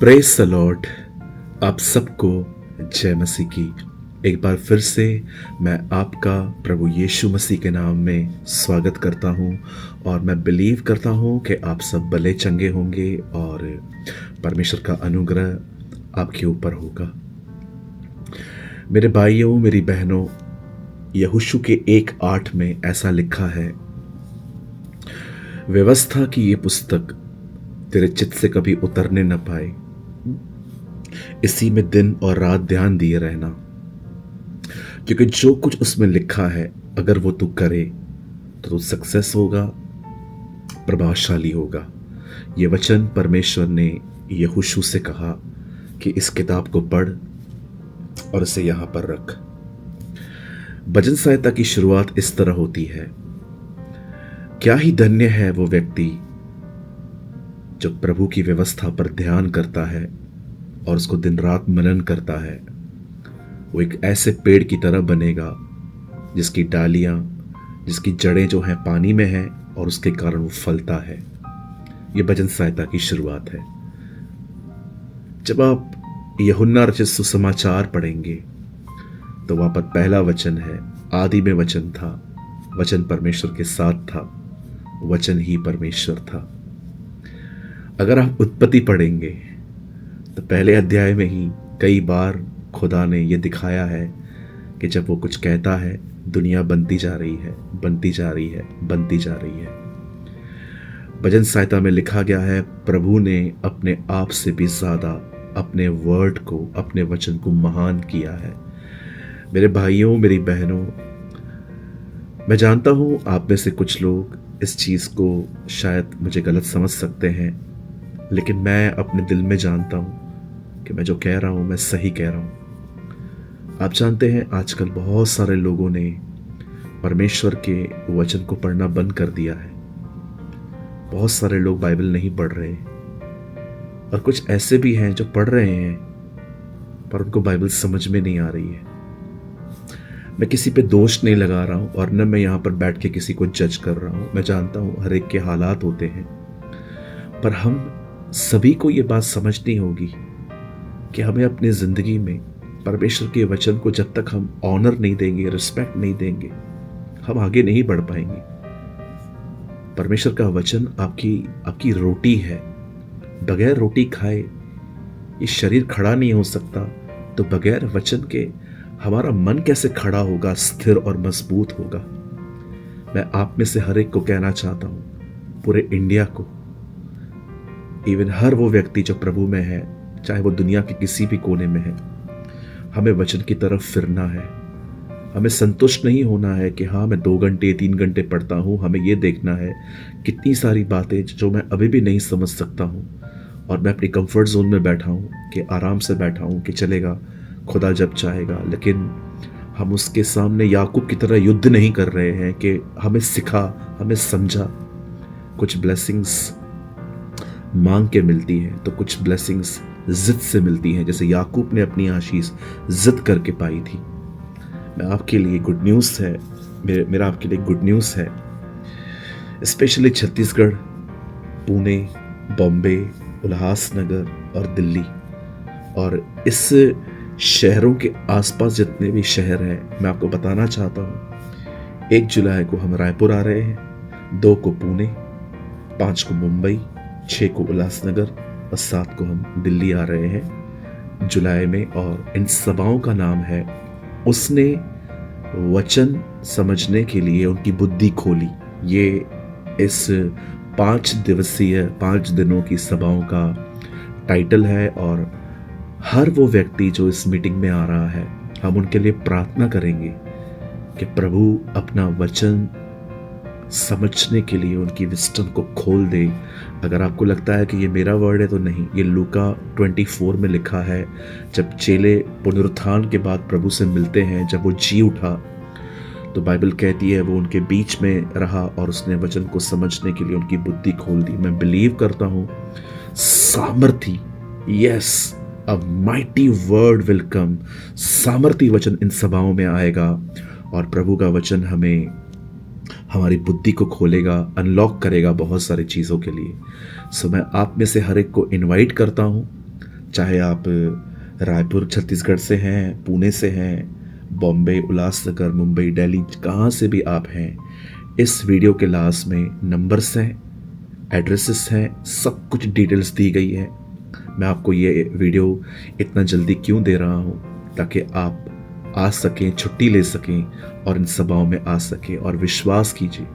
Praise the Lord. आप सबको जय मसीह की। एक बार फिर से मैं आपका प्रभु यीशु मसीह के नाम में स्वागत करता हूं और मैं बिलीव करता हूं कि आप सब भले चंगे होंगे और परमेश्वर का अनुग्रह आपके ऊपर होगा। मेरे भाइयों, मेरी बहनों, यहोशू के 1:8 में ऐसा लिखा है, व्यवस्था की ये पुस्तक तेरे चित्त से कभी उतरने न पाए, इसी में दिन और रात ध्यान दिए रहना, क्योंकि जो कुछ उसमें लिखा है अगर वो तू करे तो तू सक्सेस होगा, प्रभावशाली होगा। ये वचन परमेश्वर ने यहोशू से कहा कि इस किताब को पढ़ और इसे यहां पर रख। भजन संहिता की शुरुआत इस तरह होती है, क्या ही धन्य है वो व्यक्ति जो प्रभु की व्यवस्था पर ध्यान करता है और उसको दिन रात मनन करता है। वो एक ऐसे पेड़ की तरह बनेगा जिसकी डालियां, जिसकी जड़ें जो हैं पानी में हैं और उसके कारण वो फलता है। ये भजन संहिता की शुरुआत है। जब आप यूहन्ना रचित सुसमाचार पढ़ेंगे तो वहां पर पहला वचन है, आदि में वचन था, वचन परमेश्वर के साथ था, वचन ही परमेश्वर था। अगर आप उत्पत्ति पढ़ेंगे तो पहले अध्याय में ही कई बार खुदा ने यह दिखाया है कि जब वो कुछ कहता है दुनिया बनती जा रही है, बनती जा रही है, बनती जा रही है। भजन संहिता में लिखा गया है, प्रभु ने अपने आप से भी ज्यादा अपने वर्ड को, अपने वचन को महान किया है। मेरे भाइयों, मेरी बहनों, मैं जानता हूं आप में से कुछ लोग इस चीज को शायद मुझे गलत समझ सकते हैं, लेकिन मैं अपने दिल में जानता हूं कि मैं जो कह रहा हूं मैं सही कह रहा हूं। आप जानते हैं आजकल बहुत सारे लोगों ने परमेश्वर के वचन को पढ़ना बंद कर दिया है। बहुत सारे लोग बाइबल नहीं पढ़ रहे और कुछ ऐसे भी हैं जो पढ़ रहे हैं पर उनको बाइबल समझ में नहीं आ रही है। मैं किसी पे दोष नहीं लगा रहा हूं और न मैं यहां पर बैठ के किसी को जज कर रहा हूं। मैं जानता हूं हर एक के हालात होते हैं, पर हम सभी को ये बात समझनी होगी कि हमें अपनी जिंदगी में परमेश्वर के वचन को जब तक हम ऑनर नहीं देंगे, रिस्पेक्ट नहीं देंगे, हम आगे नहीं बढ़ पाएंगे। परमेश्वर का वचन आपकी रोटी है। बगैर रोटी खाए ये शरीर खड़ा नहीं हो सकता, तो बगैर वचन के हमारा मन कैसे खड़ा होगा, स्थिर और मजबूत होगा। मैं आप में से हर एक को कहना चाहता हूं, पूरे इंडिया को, इवन हर वो व्यक्ति जो प्रभु में है, चाहे वो दुनिया के किसी भी कोने में है, हमें वचन की तरफ फिरना है। हमें संतुष्ट नहीं होना है कि हाँ मैं 2 घंटे 3 घंटे पढ़ता हूँ। हमें ये देखना है कितनी सारी बातें जो मैं अभी भी नहीं समझ सकता हूँ और मैं अपनी कंफर्ट जोन में बैठा हूँ, कि आराम से बैठा हूँ कि चलेगा, खुदा जब चाहेगा। लेकिन हम उसके सामने याकूब की तरह युद्ध नहीं कर रहे हैं कि हमें सिखा, हमें समझा। कुछ ब्लेसिंग्स मांग के मिलती है तो कुछ ब्लेसिंग्स जिद से मिलती हैं, जैसे याकूब ने अपनी आशीष जिद करके पाई थी। मैं आपके लिए गुड न्यूज़ है, मेरा आपके लिए गुड न्यूज़ है, स्पेशली छत्तीसगढ़, पुणे, बॉम्बे, उल्हासनगर और दिल्ली और इस शहरों के आसपास जितने भी शहर हैं, मैं आपको बताना चाहता हूँ 1 जुलाई को हम रायपुर आ रहे हैं, 2 को पुणे, 5 को मुंबई, 6 को उल्हासनगर और 7 को हम दिल्ली आ रहे हैं जुलाई में। और इन सभाओं का नाम है, उसने वचन समझने के लिए उनकी बुद्धि खोली। ये इस 5 दिवसीय 5 दिनों की सभाओं का टाइटल है और हर वो व्यक्ति जो इस मीटिंग में आ रहा है, हम उनके लिए प्रार्थना करेंगे कि प्रभु अपना वचन समझने के लिए उनकी विस्डम को खोल दे। अगर आपको लगता है कि ये मेरा वर्ड है तो नहीं, ये लूका 24 में लिखा है। जब चेले पुनरुत्थान के बाद प्रभु से मिलते हैं, जब वो जी उठा, तो बाइबल कहती है वो उनके बीच में रहा और उसने वचन को समझने के लिए उनकी बुद्धि खोल दी। मैं बिलीव करता हूं सामर्थी, yes, a mighty word will come, सामर्थी वचन इन सभाओं में आएगा और प्रभु का वचन हमें हमारी बुद्धि को खोलेगा, अनलॉक करेगा बहुत सारी चीज़ों के लिए। सो मैं आप में से हर एक को इनवाइट करता हूँ, चाहे आप रायपुर छत्तीसगढ़ से हैं, पुणे से हैं, बॉम्बे, उल्लासनगर, मुंबई, दिल्ली, कहाँ से भी आप हैं, इस वीडियो के लास्ट में नंबर्स हैं, एड्रेसेस हैं, सब कुछ डिटेल्स दी गई है। मैं आपको ये वीडियो इतना जल्दी क्यों दे रहा हूँ, ताकि आप आ सकें, छुट्टी ले सकें और इन सभाओं में आ सकें। और विश्वास कीजिए,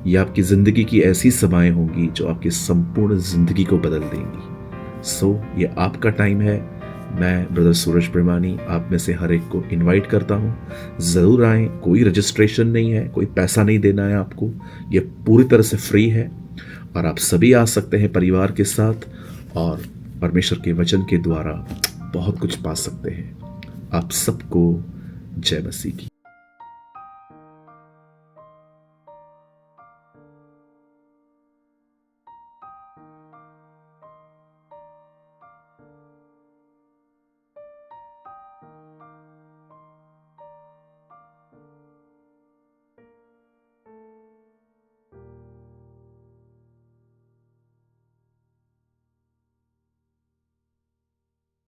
ये आपकी ज़िंदगी की ऐसी सभाएं होंगी जो आपकी संपूर्ण ज़िंदगी को बदल देंगी। सो ये आपका टाइम है। मैं ब्रदर सूरज प्रेमानी आप में से हर एक को इनवाइट करता हूँ, ज़रूर आएँ। कोई रजिस्ट्रेशन नहीं है, कोई पैसा नहीं देना है आपको, ये पूरी तरह से फ्री है और आप सभी आ सकते हैं परिवार के साथ और परमेश्वर के वचन के द्वारा बहुत कुछ पा सकते हैं। आप सबको जय मसीह की।